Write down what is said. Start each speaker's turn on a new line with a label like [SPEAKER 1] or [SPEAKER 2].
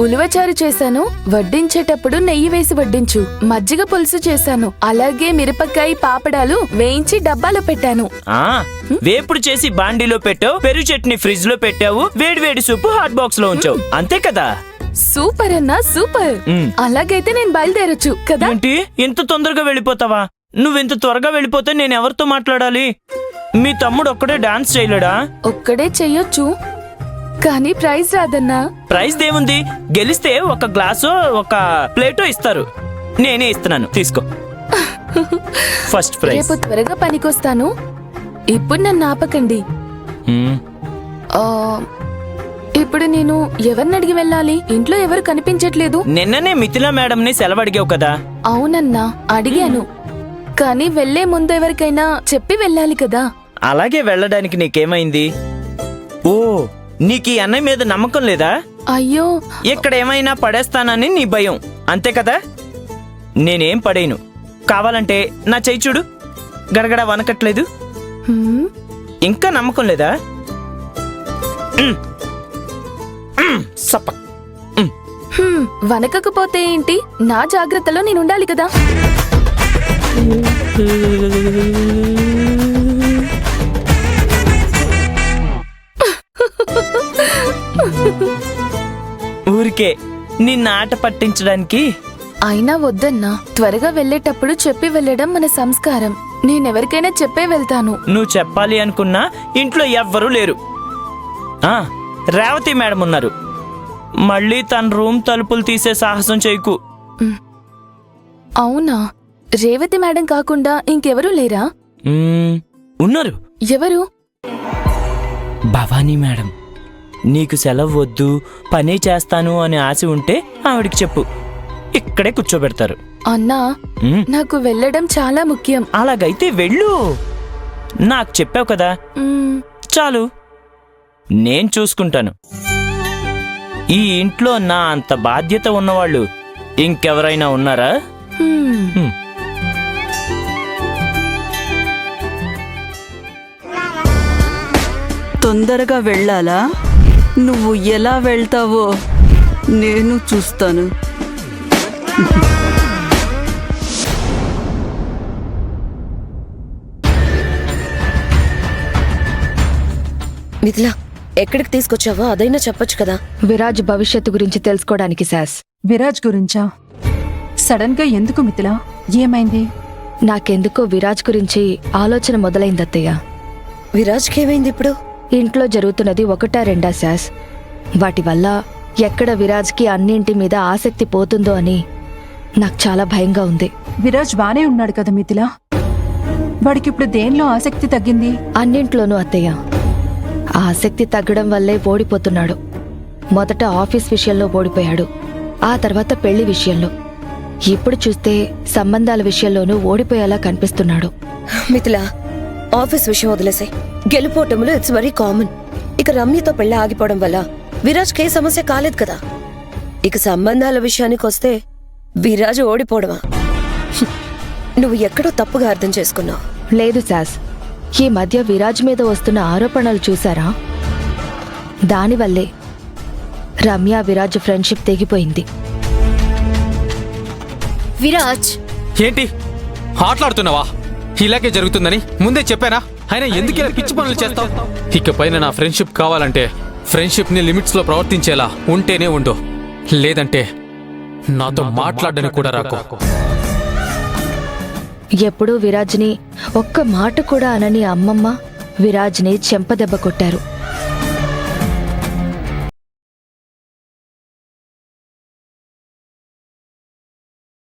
[SPEAKER 1] ఉలువచారు చేశాను. వడ్డించేటప్పుడు నెయ్యి వేసి వడ్డించు. మజ్జిగ పులుసు చేశాను. అలాగే మిరపకాయ పాపడాలు వేయించి డబ్బాలో పెట్టాను.
[SPEAKER 2] వేపుడు చేసి బాండీలో పెట్టావు, పెరుగు చట్నీ ఫ్రిడ్జ్ లో పెట్టావు, వేడివేడి సూపు హాట్ బాక్స్ లో ఉంచావు. అంతే కదా?
[SPEAKER 1] సూపర్ అన్నా, సూపర్. అలాగైతే నేను బయలుదేరొచ్చు కదా?
[SPEAKER 2] ఏంటి ఇంత తొందరగా వెళ్ళిపోతావా? నువ్వింత త్వరగా వెళ్ళిపోతే నేను ఎవరితో మాట్లాడాలి? మీ తమ్ముడు ఒక్కడే డాన్స్ చేయలేడా?
[SPEAKER 1] ఒక్కడే చెయ్యొచ్చు, కానీ ప్రైజ్ రాదన్నా.
[SPEAKER 2] ప్రైజ్ దేముంది? గెలిస్తే ఒక గ్లాసో ఒక ప్లేటో ఇస్తారు. నేనే ఇస్తున్నాను, తీసుకో. First prize.
[SPEAKER 1] రేపు త్వరగా పనికొస్తాను. ఇప్పుడు నన్ను ఆపకండి. ఇప్పుడు నేను ఎవరిని అడిగి వెళ్ళాలి? ఇంట్లో ఎవరు కనిపించట్లేదు.
[SPEAKER 2] నిన్ననే మిథిలా మేడంని సెలవు అడిగావు కదా?
[SPEAKER 1] అవునన్నా, అడిగాను. కానీ వెళ్లే ముందు ఎవరికైనా చెప్పి వెళ్ళాలి కదా.
[SPEAKER 2] అలాగే వెళ్ళడానికి నీకేమైంది? ఓ, నీకీ అన్నయ్య మీద నమ్మకం లేదా?
[SPEAKER 1] అయ్యో,
[SPEAKER 2] ఇక్కడ ఏమైనా పడేస్తానని నీ భయం, అంతే కదా? నేనేం పడేను. కావాలంటే నా చెయ్యి చూడు, గడగడ వనకట్లేదు. ఇంకా నమ్మకం లేదా?
[SPEAKER 1] వనకకపోతే ఏంటి? నా జాగ్రత్తలో నేనుండాలి కదా.
[SPEAKER 2] ఊరికే నిన్న ఆట పట్టించడానికి.
[SPEAKER 1] అయినా వద్దన్నా, త్వరగా వెళ్లేటప్పుడు చెప్పి వెళ్ళడం మన సంస్కారం. నేనెవరికైనా చెప్పే వెళ్తాను.
[SPEAKER 2] నువ్వు చెప్పాలి అనుకున్నా ఇంట్లో ఎవ్వరూ లేరు. రేవతి మేడం ఉన్నారు. మళ్ళీ తన రూమ్ తలుపులు తీసే సాహసం చేయకు.
[SPEAKER 1] అవునా? రేవతి మేడం కాకుండా ఇంకెవరూ లేరా?
[SPEAKER 2] ఉన్నారు.
[SPEAKER 1] ఎవరు?
[SPEAKER 2] భవానీ మేడం. నీకు సెలవు వద్దు, పని చేస్తాను అని ఆశ ఉంటే ఆవిడికి చెప్పు, ఇక్కడే కూర్చోబెడతారు.
[SPEAKER 1] అన్నా, నాకు వెళ్ళడం చాలా ముఖ్యం.
[SPEAKER 2] అలాగైతే వెళ్ళు. నాకు చెప్పావు కదా, చాలు. నేను చూసుకుంటాను. ఈ ఇంట్లో నా అంత బాధ్యత ఉన్నవాళ్ళు ఇంకెవరైనా ఉన్నారా?
[SPEAKER 3] తొందరగా వెళ్ళాలా? నువ్వు ఎలా వెళ్తావో నేను చూస్తాను.
[SPEAKER 4] మిథిలా, ఎక్కడికి తీసుకొచ్చావో అదైనా చెప్పొచ్చు కదా.
[SPEAKER 1] విరాజ్ భవిష్యత్తు గురించి తెలుసుకోవడానికి సాస్.
[SPEAKER 5] విరాజ్ గురించా? సడన్ గా ఎందుకు మిథిలా? ఏమైంది?
[SPEAKER 1] నాకెందుకో విరాజ్ గురించి ఆలోచన మొదలైంది అత్తయ్య.
[SPEAKER 4] విరాజ్కి ఏమైంది ఇప్పుడు?
[SPEAKER 1] ఇంట్లో జరుగుతున్నది ఒకటా రెండా సాస్. వాటి వల్ల ఎక్కడ విరాజ్కి అన్నింటి మీద ఆసక్తి పోతుందో అని నాకు చాలా భయంగా ఉంది.
[SPEAKER 5] విరాజ్ బానే ఉన్నాడు కదా మిథిలా? వాడికిప్పుడు దేనిలో ఆసక్తి తగ్గింది?
[SPEAKER 1] అన్నింట్లోనూ అత్తయ్య. ఆసక్తి తగ్గడం వల్లే ఓడిపోతున్నాడు. మొదట ఆఫీస్ విషయంలో ఓడిపోయాడు, ఆ తర్వాత పెళ్లి విషయంలో. ఇప్పుడు చూస్తే సంబంధాల విషయంలోనూ ఓడిపోయేలా కనిపిస్తున్నాడు.
[SPEAKER 4] మిథిలా, ఆఫీస్ విషయం వదిలేసే. గెలుపోటములు ఇట్స్ వెరీ కామన్. ఇక రమ్యతో పెళ్లి ఆగిపోవడం వల్ల విరాజ్కి ఏ సమస్య కాలేదు కదా. ఇక సంబంధాల విషయానికి వస్తే విరాజ్ ఓడిపోవడమా? నువ్వు ఎక్కడో తప్పుగా అర్థం చేసుకున్నావు.
[SPEAKER 1] లేదు సాస్, ఈ మధ్య విరాజ్ మీద వస్తున్న ఆరోపణలు చూసారా? దానివల్లే రమ్య విరాజ్ ఫ్రెండ్షిప్ తెగిపోయింది.
[SPEAKER 4] విరాజ్,
[SPEAKER 6] ఏంటి ఆటలాడుతున్నావా? ఇలాగే జరుగుతుందని ముందే చెప్పానా? అయినా ఎందుకు ఇలా పిచ్చి పనులు చేస్తావు? ఇకపైన నా ఫ్రెండ్షిప్ కావాలంటే ఫ్రెండ్షిప్ ని లిమిట్స్ లో ప్రవర్తించేలా ఉంటేనే ఉండు, లేదంటే నాతో మాట్లాడడానికి కూడా రాకు.
[SPEAKER 1] ఎప్పుడూ విరాజ్ని ఒక్క మాట కూడా అనని అమ్మమ్మ విరాజ్ని చెంపదెబ్బ కొట్టారు.